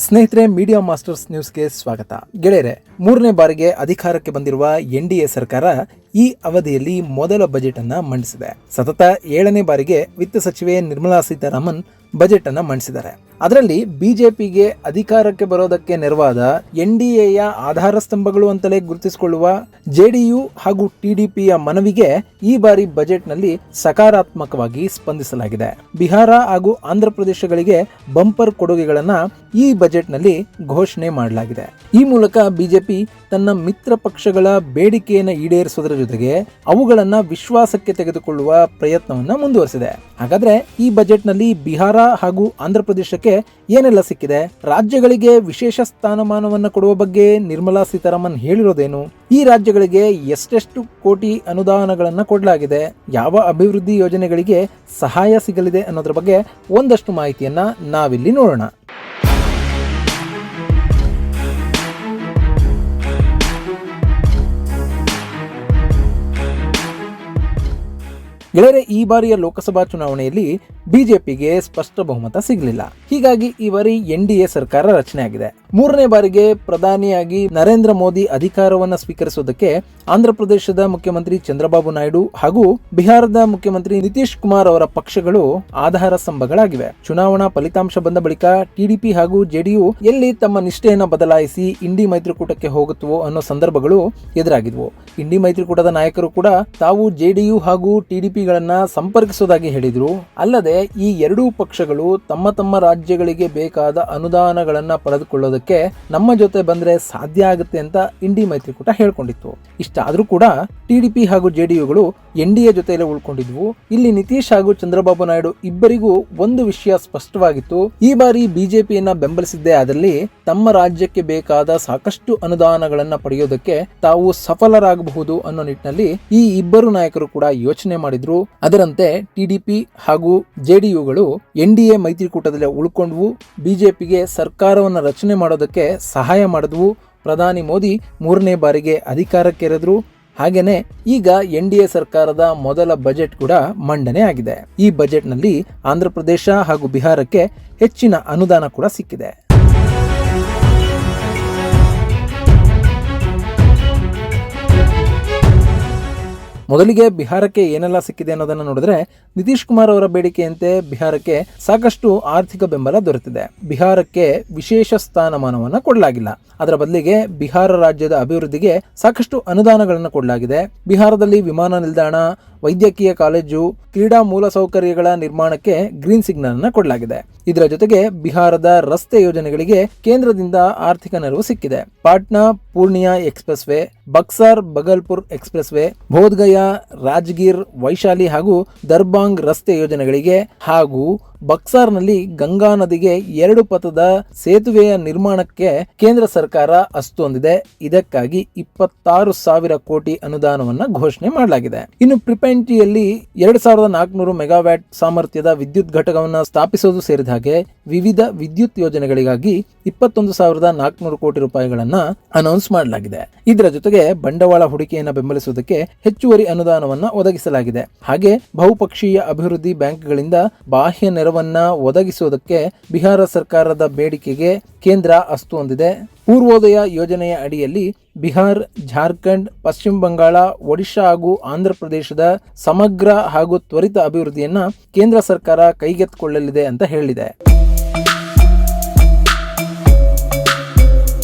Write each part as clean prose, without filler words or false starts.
ಸ್ನೇಹಿತರೆ, media masters ನ್ಯೂಸ್ಗೆ ಸ್ವಾಗತ. ಗೆಳೆಯರೆ, 3ನೇ ಬಾರಿಗೆ ಅಧಿಕಾರಕ್ಕೆ ಬಂದಿರುವ ಎನ್ಡಿಎ ಸರ್ಕಾರ ಈ ಅವಧಿಯಲ್ಲಿ ಮೊದಲ ಬಜೆಟ್ ಅನ್ನ ಮಂಡಿಸಿದೆ. ಸತತ 7ನೇ ಬಾರಿಗೆ ವಿತ್ತ ಸಚಿವೆ ನಿರ್ಮಲಾ ಸೀತಾರಾಮನ್ ಬಜೆಟ್ ಅನ್ನ ಮಂಡಿಸಿದ್ದಾರೆ. ಅದರಲ್ಲಿ ಬಿಜೆಪಿಗೆ ಅಧಿಕಾರಕ್ಕೆ ಬರೋದಕ್ಕೆ ನೆರವಾದ ಎನ್ಡಿಎಯ ಆಧಾರ ಸ್ತಂಭಗಳು ಅಂತಲೇ ಗುರುತಿಸಿಕೊಳ್ಳುವ ಜೆಡಿಯು ಹಾಗೂ ಟಿಡಿಪಿಯ ಮನವಿಗೆ ಈ ಬಾರಿ ಬಜೆಟ್ನಲ್ಲಿ ಸಕಾರಾತ್ಮಕವಾಗಿ ಸ್ಪಂದಿಸಲಾಗಿದೆ. ಬಿಹಾರ ಹಾಗೂ ಆಂಧ್ರ ಪ್ರದೇಶಗಳಿಗೆ ಬಂಪರ್ ಕೊಡುಗೆಗಳನ್ನ ಈ ಬಜೆಟ್ನಲ್ಲಿ ಘೋಷಣೆ ಮಾಡಲಾಗಿದೆ. ಈ ಮೂಲಕ ಬಿಜೆಪಿ ತನ್ನ ಮಿತ್ರ ಪಕ್ಷಗಳ ಬೇಡಿಕೆಯನ್ನು ಈಡೇರಿಸುವುದರ ಜೊತೆಗೆ ಅವುಗಳನ್ನ ವಿಶ್ವಾಸಕ್ಕೆ ತೆಗೆದುಕೊಳ್ಳುವ ಪ್ರಯತ್ನವನ್ನ ಮುಂದುವರೆಸಿದೆ. ಹಾಗಾದ್ರೆ ಈ ಬಜೆಟ್ನಲ್ಲಿ ಬಿಹಾರ ಹಾಗೂ ಆಂಧ್ರ ಪ್ರದೇಶಕ್ಕೆ ಏನೆಲ್ಲ ಸಿಕ್ಕಿದೆ? ರಾಜ್ಯಗಳಿಗೆ ವಿಶೇಷ ಸ್ಥಾನಮಾನವನ್ನು ಕೊಡುವ ಬಗ್ಗೆ ನಿರ್ಮಲಾ ಸೀತಾರಾಮನ್ ಹೇಳಿರೋದೇನು? ಈ ರಾಜ್ಯಗಳಿಗೆ ಎಷ್ಟೆಷ್ಟು ಕೋಟಿ ಅನುದಾನಗಳನ್ನ ಕೊಡಲಾಗಿದೆ? ಯಾವ ಅಭಿವೃದ್ಧಿ ಯೋಜನೆಗಳಿಗೆ ಸಹಾಯ ಸಿಗಲಿದೆ ಅನ್ನೋದ್ರ ಬಗ್ಗೆ ಒಂದಷ್ಟು ಮಾಹಿತಿಯನ್ನ ನಾವಿಲ್ಲಿ ನೋಡೋಣ. ಗೆಳೆಯರೆ, ಈ ಬಾರಿಯ ಲೋಕಸಭಾ ಚುನಾವಣೆಯಲ್ಲಿ ಬಿಜೆಪಿಗೆ ಸ್ಪಷ್ಟ ಬಹುಮತ ಸಿಗಲಿಲ್ಲ. ಹೀಗಾಗಿ ಈ ಬಾರಿ ಎನ್ಡಿಎ ಸರ್ಕಾರ ರಚನೆ ಆಗಿದೆ. 3ನೇ ಬಾರಿಗೆ ಪ್ರಧಾನಿಯಾಗಿ ನರೇಂದ್ರ ಮೋದಿ ಅಧಿಕಾರವನ್ನು ಸ್ವೀಕರಿಸುವುದಕ್ಕೆ ಆಂಧ್ರ ಪ್ರದೇಶದ ಮುಖ್ಯಮಂತ್ರಿ ಚಂದ್ರಬಾಬು ನಾಯ್ಡು ಹಾಗೂ ಬಿಹಾರದ ಮುಖ್ಯಮಂತ್ರಿ ನಿತೀಶ್ ಕುಮಾರ್ ಅವರ ಪಕ್ಷಗಳು ಆಧಾರ ಸ್ತಂಭಗಳಾಗಿವೆ. ಚುನಾವಣಾ ಫಲಿತಾಂಶ ಬಂದ ಬಳಿಕ ಟಿಡಿಪಿ ಹಾಗೂ ಜೆಡಿಯು ಎಲ್ಲಿ ತಮ್ಮ ನಿಷ್ಠೆಯನ್ನು ಬದಲಾಯಿಸಿ ಇಂಡಿ ಮೈತ್ರಿಕೂಟಕ್ಕೆ ಹೋಗುತ್ತವೋ ಅನ್ನೋ ಸಂದರ್ಭಗಳು ಎದುರಾಗಿದ್ವು. ಇಂಡಿ ಮೈತ್ರಿಕೂಟದ ನಾಯಕರು ಕೂಡ ತಾವು ಜೆಡಿಯು ಹಾಗೂ ಟಿಡಿಪಿಗಳನ್ನ ಸಂಪರ್ಕಿಸುವುದಾಗಿ ಹೇಳಿದ್ರು. ಅಲ್ಲದೆ ಈ ಎರಡೂ ಪಕ್ಷಗಳು ತಮ್ಮ ತಮ್ಮ ರಾಜ್ಯಗಳಿಗೆ ಬೇಕಾದ ಅನುದಾನಗಳನ್ನ ಪಡೆದುಕೊಳ್ಳೋದಕ್ಕೆ ನಮ್ಮ ಜೊತೆ ಬಂದ್ರೆ ಸಾಧ್ಯ ಆಗುತ್ತೆ ಅಂತ ಇಂಡಿ ಮೈತ್ರಿಕೂಟ ಹೇಳ್ಕೊಂಡಿತ್ತು. ಇಷ್ಟಾದ್ರೂ ಕೂಡ ಟಿಡಿಪಿ ಹಾಗೂ ಜೆಡಿಯುಗಳು ಎನ್ಡಿಎ ಜೊತೆಯಲ್ಲೇ ಉಳ್ಕೊಂಡಿದ್ವು. ಇಲ್ಲಿ ನಿತೀಶ್ ಹಾಗೂ ಚಂದ್ರಬಾಬು ನಾಯ್ಡು ಇಬ್ಬರಿಗೂ ಒಂದು ವಿಷಯ ಸ್ಪಷ್ಟವಾಗಿತ್ತು. ಈ ಬಾರಿ ಬಿಜೆಪಿಯನ್ನ ಬೆಂಬಲಿಸಿದ್ದೇ ಆದಲ್ಲಿ ತಮ್ಮ ರಾಜ್ಯಕ್ಕೆ ಬೇಕಾದ ಸಾಕಷ್ಟು ಅನುದಾನಗಳನ್ನ ಪಡೆಯೋದಕ್ಕೆ ತಾವು ಸಫಲರಾಗಬಹುದು ಅನ್ನೋ ನಿಟ್ಟಿನಲ್ಲಿ ಈ ಇಬ್ಬರು ನಾಯಕರು ಕೂಡ ಯೋಚನೆ ಮಾಡಿದ್ರು. ಅದರಂತೆ ಟಿಡಿಪಿ ಹಾಗೂ ಜೆಡಿಯುಗಳು ಎನ್ಡಿಎ ಮೈತ್ರಿಕೂಟದಲ್ಲಿ ಉಳ್ಕೊಂಡ್ವು. ಬಿಜೆಪಿಗೆ ಸರ್ಕಾರವನ್ನು ರಚನೆ ಮಾಡೋದಕ್ಕೆ ಸಹಾಯ ಮಾಡಿದ್ವು. ಪ್ರಧಾನಿ ಮೋದಿ 3ನೇ ಬಾರಿಗೆ ಅಧಿಕಾರಕ್ಕೇರಿದ್ರು. ಹಾಗೇನೆ ಈಗ ಎನ್ಡಿಎ ಸರ್ಕಾರದ ಮೊದಲ ಬಜೆಟ್ ಕೂಡ ಮಂಡನೆ ಆಗಿದೆ. ಈ ಬಜೆಟ್ನಲ್ಲಿ ಆಂಧ್ರ ಪ್ರದೇಶ ಹಾಗೂ ಬಿಹಾರಕ್ಕೆ ಹೆಚ್ಚಿನ ಅನುದಾನ ಕೂಡ ಸಿಕ್ಕಿದೆ. ಮೊದಲಿಗೆ ಬಿಹಾರಕ್ಕೆ ಏನೆಲ್ಲ ಸಿಕ್ಕಿದೆ ಅನ್ನೋದನ್ನ ನೋಡಿದ್ರೆ, ನಿತೀಶ್ ಕುಮಾರ್ ಅವರ ಬೇಡಿಕೆಯಂತೆ ಬಿಹಾರಕ್ಕೆ ಸಾಕಷ್ಟು ಆರ್ಥಿಕ ಬೆಂಬಲ ದೊರೆತಿದೆ. ಬಿಹಾರಕ್ಕೆ ವಿಶೇಷ ಸ್ಥಾನಮಾನವನ್ನು ಕೊಡಲಾಗಿಲ್ಲ. ಅದರ ಬದಲಿಗೆ ಬಿಹಾರ ರಾಜ್ಯದ ಅಭಿವೃದ್ಧಿಗೆ ಸಾಕಷ್ಟು ಅನುದಾನಗಳನ್ನು ಕೊಡಲಾಗಿದೆ. ಬಿಹಾರದಲ್ಲಿ ವಿಮಾನ ನಿಲ್ದಾಣ, ವೈದ್ಯಕೀಯ ಕಾಲೇಜು, ಕ್ರೀಡಾ ಮೂಲಸೌಕರ್ಯಗಳ ನಿರ್ಮಾಣಕ್ಕೆ ಗ್ರೀನ್ ಸಿಗ್ನಲ್ ಅನ್ನು ಕೊಡಲಾಗಿದೆ. ಇದರ ಜೊತೆಗೆ ಬಿಹಾರದ ರಸ್ತೆ ಯೋಜನೆಗಳಿಗೆ ಕೇಂದ್ರದಿಂದ ಆರ್ಥಿಕ ನೆರವು ಸಿಕ್ಕಿದೆ. Patna Purnia expressway, Buxar Bhagalpur expressway, Bodh Gaya Rajgir Vaishali ಹಾಗೂ ದರ್ಬಾಂಗ್ ರಸ್ತೆ ಯೋಜನೆಗಳಿಗೆ ಹಾಗೂ ಬಕ್ಸಾರ್ನಲ್ಲಿ ಗಂಗಾ ನದಿಗೆ 2 ಪಥದ ಸೇತುವೆಯ ನಿರ್ಮಾಣಕ್ಕೆ ಕೇಂದ್ರ ಸರ್ಕಾರ ಅಸ್ತು ಹೊಂದಿದೆ. ಇದಕ್ಕಾಗಿ 26,000 ಕೋಟಿ ಅನುದಾನವನ್ನ ಘೋಷಣೆ ಮಾಡಲಾಗಿದೆ. ಇನ್ನು ಪ್ರಿಪೆಂಟಿಯಲ್ಲಿ 2400 ಮೆಗಾವ್ಯಾಟ್ ಸಾಮರ್ಥ್ಯದ ವಿದ್ಯುತ್ ಘಟಕವನ್ನು ಸ್ಥಾಪಿಸುವುದು ಸೇರಿದ ಹಾಗೆ ವಿವಿಧ ವಿದ್ಯುತ್ ಯೋಜನೆಗಳಿಗಾಗಿ 21,400 ಕೋಟಿ ರೂಪಾಯಿಗಳನ್ನ ಅನೌನ್ಸ್ ಮಾಡಲಾಗಿದೆ. ಇದರ ಜೊತೆಗೆ ಬಂಡವಾಳ ಹೂಡಿಕೆಯನ್ನು ಬೆಂಬಲಿಸುವುದಕ್ಕೆ ಹೆಚ್ಚುವರಿ ಅನುದಾನವನ್ನ ಒದಗಿಸಲಾಗಿದೆ. ಹಾಗೆ ಬಹುಪಕ್ಷೀಯ ಅಭಿವೃದ್ಧಿ ಬ್ಯಾಂಕ್ಗಳಿಂದ ಬಾಹ್ಯ ನೆರವನ್ನ ಒದಗಿಸುವುದಕ್ಕೆ ಬಿಹಾರ ಸರ್ಕಾರದ ಬೇಡಿಕೆಗೆ ಕೇಂದ್ರ ಅಸ್ತು ಹೊಂದಿದೆ. ಪೂರ್ವೋದಯ ಯೋಜನೆಯ ಅಡಿಯಲ್ಲಿ ಬಿಹಾರ್, ಜಾರ್ಖಂಡ್, ಪಶ್ಚಿಮ ಬಂಗಾಳ, ಒಡಿಶಾ ಹಾಗೂ ಆಂಧ್ರ ಪ್ರದೇಶದ ಸಮಗ್ರ ಹಾಗೂ ತ್ವರಿತ ಅಭಿವೃದ್ಧಿಯನ್ನ ಕೇಂದ್ರ ಸರ್ಕಾರ ಕೈಗೆತ್ತಿಕೊಳ್ಳಲಿದೆ ಅಂತ ಹೇಳಿದೆ.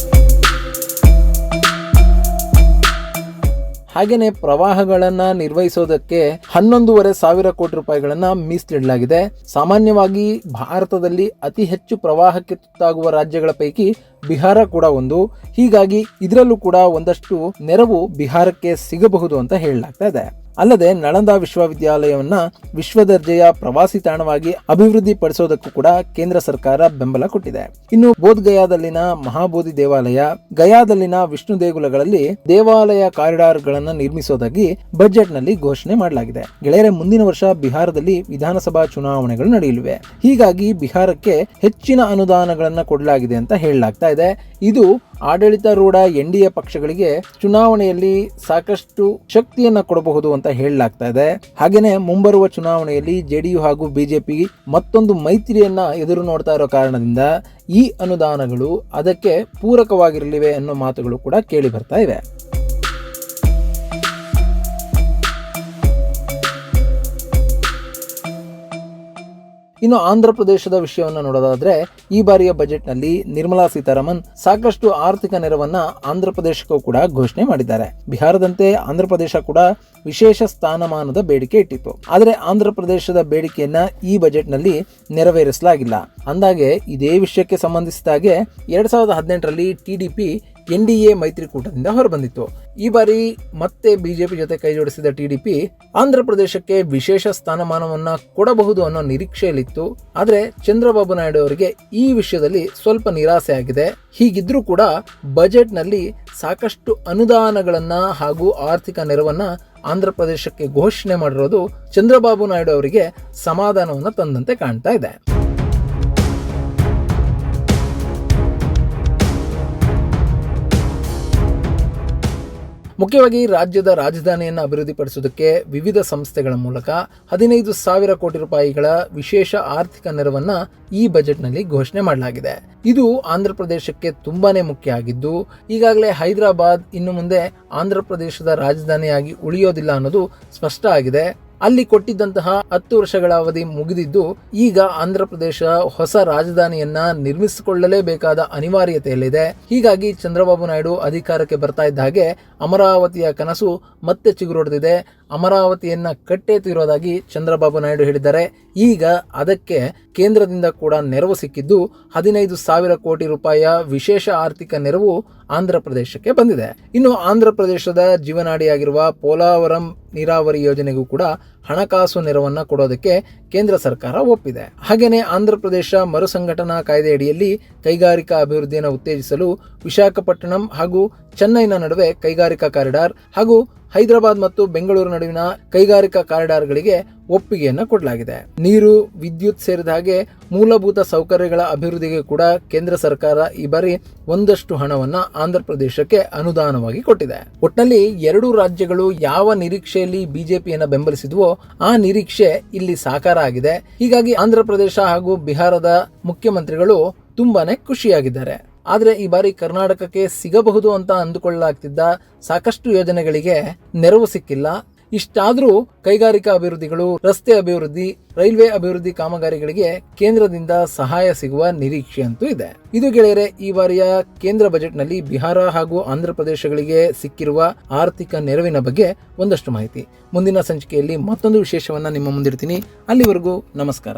ಹಾಗೇನೆ ಪ್ರವಾಹಗಳನ್ನ ನಿರ್ವಹಿಸೋದಕ್ಕೆ 11,500 ಕೋಟಿ ರೂಪಾಯಿಗಳನ್ನ ಮೀಸಲಿಡಲಾಗಿದೆ. ಸಾಮಾನ್ಯವಾಗಿ ಭಾರತದಲ್ಲಿ ಅತಿ ಹೆಚ್ಚು ಪ್ರವಾಹಕ್ಕೆ ತುತ್ತಾಗುವ ರಾಜ್ಯಗಳ ಪೈಕಿ ಬಿಹಾರ ಕೂಡ ಒಂದು. ಹೀಗಾಗಿ ಇದರಲ್ಲೂ ಕೂಡ ಒಂದಷ್ಟು ನೆರವು ಬಿಹಾರಕ್ಕೆ ಸಿಗಬಹುದು ಅಂತ ಹೇಳಲಾಗ್ತಾ ಇದೆ. ಅಲ್ಲದೆ ನಳಂದ ವಿಶ್ವವಿದ್ಯಾಲಯವನ್ನ ವಿಶ್ವದರ್ಜೆಯ ಪ್ರವಾಸಿ ತಾಣವಾಗಿ ಅಭಿವೃದ್ಧಿ ಪಡಿಸೋದಕ್ಕೂ ಕೂಡ ಕೇಂದ್ರ ಸರ್ಕಾರ ಬೆಂಬಲ ಕೊಟ್ಟಿದೆ. ಇನ್ನು ಬೋಧ್ಗಯಾದಲ್ಲಿನ ಮಹಾಬೋಧಿ ದೇವಾಲಯ, ಗಯಾದಲ್ಲಿನ ವಿಷ್ಣು ದೇಗುಲಗಳಲ್ಲಿ ದೇವಾಲಯ ಕಾರಿಡಾರ್ ಗಳನ್ನ ನಿರ್ಮಿಸೋದಾಗಿ ಬಜೆಟ್ ನಲ್ಲಿ ಘೋಷಣೆ ಮಾಡಲಾಗಿದೆ. ಗೆಳೆಯರೆ, ಮುಂದಿನ ವರ್ಷ ಬಿಹಾರದಲ್ಲಿ ವಿಧಾನಸಭಾ ಚುನಾವಣೆಗಳು ನಡೆಯಲಿವೆ. ಹೀಗಾಗಿ ಬಿಹಾರಕ್ಕೆ ಹೆಚ್ಚಿನ ಅನುದಾನಗಳನ್ನ ಕೊಡಲಾಗಿದೆ ಅಂತ ಹೇಳಲಾಗ್ತಾ ಇದೆ. ಇದು ಆಡಳಿತಾರೂಢ NDA ಪಕ್ಷಗಳಿಗೆ ಚುನಾವಣೆಯಲ್ಲಿ ಸಾಕಷ್ಟು ಶಕ್ತಿಯನ್ನ ಕೊಡಬಹುದು ಅಂತ ಹೇಳಲಾಗ್ತಾ ಇದೆ. ಹಾಗೇನೆ ಮುಂಬರುವ ಚುನಾವಣೆಯಲ್ಲಿ JDU ಹಾಗೂ BJP ಮತ್ತೊಂದು ಮೈತ್ರಿಯನ್ನ ಎದುರು ನೋಡ್ತಾ ಇರೋ ಕಾರಣದಿಂದ ಈ ಅನುದಾನಗಳು ಅದಕ್ಕೆ ಪೂರಕವಾಗಿರಲಿವೆ ಅನ್ನೋ ಮಾತುಗಳು ಕೂಡ ಕೇಳಿ ಬರ್ತಾ ಇವೆ. ಇನ್ನು ಆಂಧ್ರ ಪ್ರದೇಶದ ವಿಷಯವನ್ನು ನೋಡೋದಾದ್ರೆ ಈ ಬಾರಿಯ ಬಜೆಟ್ನಲ್ಲಿ ನಿರ್ಮಲಾ ಸೀತಾರಾಮನ್ ಸಾಕಷ್ಟು ಆರ್ಥಿಕ ನೆರವನ್ನ ಆಂಧ್ರ ಪ್ರದೇಶಕ್ಕೂ ಕೂಡ ಘೋಷಣೆ ಮಾಡಿದ್ದಾರೆ. ಬಿಹಾರದಂತೆ ಆಂಧ್ರ ಪ್ರದೇಶ ಕೂಡ ವಿಶೇಷ ಸ್ಥಾನಮಾನದ ಬೇಡಿಕೆ ಇಟ್ಟಿತ್ತು. ಆದರೆ ಆಂಧ್ರ ಪ್ರದೇಶದ ಬೇಡಿಕೆಯನ್ನ ಈ ಬಜೆಟ್ನಲ್ಲಿ ನೆರವೇರಿಸಲಾಗಿಲ್ಲ. ಅಂದಾಗೆ ಇದೇ ವಿಷಯಕ್ಕೆ ಸಂಬಂಧಿಸಿದಾಗೆ 2018ರಲ್ಲಿ TDP NDA ಮೈತ್ರಿಕೂಟದಿಂದ ಹೊರಬಂದಿತ್ತು. ಈ ಬಾರಿ ಮತ್ತೆ ಬಿಜೆಪಿ ಜೊತೆ ಕೈ ಜೋಡಿಸಿದ TDP ಆಂಧ್ರ ಪ್ರದೇಶಕ್ಕೆ ವಿಶೇಷ ಸ್ಥಾನಮಾನವನ್ನ ಕೊಡಬಹುದು ಅನ್ನೋ ನಿರೀಕ್ಷೆಯಲ್ಲಿತ್ತು. ಆದ್ರೆ ಚಂದ್ರಬಾಬು ನಾಯ್ಡು ಅವರಿಗೆ ಈ ವಿಷಯದಲ್ಲಿ ಸ್ವಲ್ಪ ನಿರಾಸೆ ಆಗಿದೆ. ಹೀಗಿದ್ರೂ ಕೂಡ ಬಜೆಟ್ನಲ್ಲಿ ಸಾಕಷ್ಟು ಅನುದಾನಗಳನ್ನ ಹಾಗೂ ಆರ್ಥಿಕ ನೆರವನ್ನ ಆಂಧ್ರ ಪ್ರದೇಶಕ್ಕೆ ಘೋಷಣೆ ಮಾಡಿರೋದು ಚಂದ್ರಬಾಬು ನಾಯ್ಡು ಅವರಿಗೆ ಸಮಾಧಾನವನ್ನು ತಂದಂತೆ ಕಾಣ್ತಾ ಇದೆ. ಮುಖ್ಯವಾಗಿ ರಾಜ್ಯದ ರಾಜಧಾನಿಯನ್ನು ಅಭಿವೃದ್ಧಿಪಡಿಸುವುದಕ್ಕೆ ವಿವಿಧ ಸಂಸ್ಥೆಗಳ ಮೂಲಕ 15,000 ಕೋಟಿ ರೂಪಾಯಿಗಳ ವಿಶೇಷ ಆರ್ಥಿಕ ನೆರವನ್ನ ಈ ಬಜೆಟ್ನಲ್ಲಿ ಘೋಷಣೆ ಮಾಡಲಾಗಿದೆ. ಇದು ಆಂಧ್ರ ಪ್ರದೇಶಕ್ಕೆ ತುಂಬಾನೇ ಮುಖ್ಯ ಆಗಿದ್ದು, ಈಗಾಗಲೇ ಹೈದರಾಬಾದ್ ಇನ್ನು ಮುಂದೆ ಆಂಧ್ರ ಪ್ರದೇಶದ ರಾಜಧಾನಿಯಾಗಿ ಉಳಿಯೋದಿಲ್ಲ ಅನ್ನೋದು ಸ್ಪಷ್ಟ ಆಗಿದೆ. ಅಲ್ಲಿ ಕೊಟ್ಟಿದ್ದಂತಹ 10 ವರ್ಷಗಳ ಅವಧಿ ಮುಗಿದಿದ್ದು, ಈಗ ಆಂಧ್ರ ಪ್ರದೇಶ ಹೊಸ ರಾಜಧಾನಿಯನ್ನ ನಿರ್ಮಿಸಿಕೊಳ್ಳಲೇಬೇಕಾದ ಅನಿವಾರ್ಯತೆಯಲ್ಲಿದೆ. ಹೀಗಾಗಿ ಚಂದ್ರಬಾಬು ನಾಯ್ಡು ಅಧಿಕಾರಕ್ಕೆ ಬರ್ತಾ ಇದ್ದ ಹಾಗೆ ಅಮರಾವತಿಯ ಕನಸು ಮತ್ತೆ ಚಿಗುರೊಡೆದಿದೆ. ಅಮರಾವತಿಯನ್ನ ಕಟ್ಟೇ ತೀರೋದಾಗಿ ಚಂದ್ರಬಾಬು ನಾಯ್ಡು ಹೇಳಿದ್ದಾರೆ. ಈಗ ಅದಕ್ಕೆ ಕೇಂದ್ರದಿಂದ ಕೂಡ ನೆರವು ಸಿಕ್ಕಿದ್ದು 15,000 ಕೋಟಿ ರೂಪಾಯಿಯ ವಿಶೇಷ ಆರ್ಥಿಕ ನೆರವು ಆಂಧ್ರ ಪ್ರದೇಶಕ್ಕೆ ಬಂದಿದೆ. ಇನ್ನು ಆಂಧ್ರ ಪ್ರದೇಶದ ಜೀವನಾಡಿಯಾಗಿರುವ ಪೋಲಾವರಂ ನೀರಾವರಿ ಯೋಜನೆಗೂ ಕೂಡ ಹಣಕಾಸು ನೆರವನ್ನ ಕೊಡೋದಕ್ಕೆ ಕೇಂದ್ರ ಸರ್ಕಾರ ಒಪ್ಪಿದೆ. ಹಾಗೇನೆ ಆಂಧ್ರ ಪ್ರದೇಶ ಮರುಸಂಘಟನಾ ಕಾಯ್ದೆ ಅಡಿಯಲ್ಲಿ ಕೈಗಾರಿಕಾ ಅಭಿವೃದ್ಧಿಯನ್ನು ಉತ್ತೇಜಿಸಲು ವಿಶಾಖಪಟ್ಟಣಂ ಹಾಗೂ ಚೆನ್ನೈನ ನಡುವೆ ಕೈಗಾರಿಕಾ ಕಾರಿಡಾರ್ ಹಾಗೂ ಹೈದರಾಬಾದ್ ಮತ್ತು ಬೆಂಗಳೂರು ನಡುವಿನ ಕೈಗಾರಿಕಾ ಕಾರಿಡಾರ್ಗಳಿಗೆ ಒಪ್ಪಿಗೆಯನ್ನ ಕೊಡಲಾಗಿದೆ. ನೀರು, ವಿದ್ಯುತ್ ಸೇರಿದ ಹಾಗೆ ಮೂಲಭೂತ ಸೌಕರ್ಯಗಳ ಅಭಿವೃದ್ಧಿಗೆ ಕೂಡ ಕೇಂದ್ರ ಸರ್ಕಾರ ಈ ಬಾರಿ ಒಂದಷ್ಟು ಹಣವನ್ನ ಆಂಧ್ರ ಪ್ರದೇಶಕ್ಕೆ ಅನುದಾನವಾಗಿ ಕೊಟ್ಟಿದೆ. ಒಟ್ಟಿನಲ್ಲಿ ಎರಡೂ ರಾಜ್ಯಗಳು ಯಾವ ನಿರೀಕ್ಷೆಯಲ್ಲಿ ಬಿಜೆಪಿಯನ್ನ ಬೆಂಬಲಿಸಿದ್ವೋ ಆ ನಿರೀಕ್ಷೆ ಇಲ್ಲಿ ಸಾಕಾರ ಆಗಿದೆ. ಹೀಗಾಗಿ ಆಂಧ್ರ ಪ್ರದೇಶ ಹಾಗೂ ಬಿಹಾರದ ಮುಖ್ಯಮಂತ್ರಿಗಳು ತುಂಬಾನೇ ಖುಷಿಯಾಗಿದ್ದಾರೆ. ಆದರೆ ಈ ಬಾರಿ ಕರ್ನಾಟಕಕ್ಕೆ ಸಿಗಬಹುದು ಅಂತ ಅಂದುಕೊಳ್ಳಲಾಗ್ತಿದ್ದ ಸಾಕಷ್ಟು ಯೋಜನೆಗಳಿಗೆ ನೆರವು ಸಿಕ್ಕಿಲ್ಲ. ಇಷ್ಟಾದರೂ ಕೈಗಾರಿಕಾ ಅಭಿವೃದ್ಧಿಗಳು, ರಸ್ತೆ ಅಭಿವೃದ್ಧಿ, ರೈಲ್ವೆ ಅಭಿವೃದ್ಧಿ ಕಾಮಗಾರಿಗಳಿಗೆ ಕೇಂದ್ರದಿಂದ ಸಹಾಯ ಸಿಗುವ ನಿರೀಕ್ಷೆ ಅಂತೂ ಇದೆ. ಇದು ಗೆಳೆಯರೆ ಈ ಬಾರಿಯ ಕೇಂದ್ರ ಬಜೆಟ್ನಲ್ಲಿ ಬಿಹಾರ ಹಾಗೂ ಆಂಧ್ರ ಪ್ರದೇಶಗಳಿಗೆ ಸಿಕ್ಕಿರುವ ಆರ್ಥಿಕ ನೆರವಿನ ಬಗ್ಗೆ ಒಂದಷ್ಟು ಮಾಹಿತಿ. ಮುಂದಿನ ಸಂಚಿಕೆಯಲ್ಲಿ ಮತ್ತೊಂದು ವಿಶೇಷವನ್ನ ನಿಮ್ಮ ಮುಂದಿಡ್ತೀನಿ. ಅಲ್ಲಿವರೆಗೂ ನಮಸ್ಕಾರ.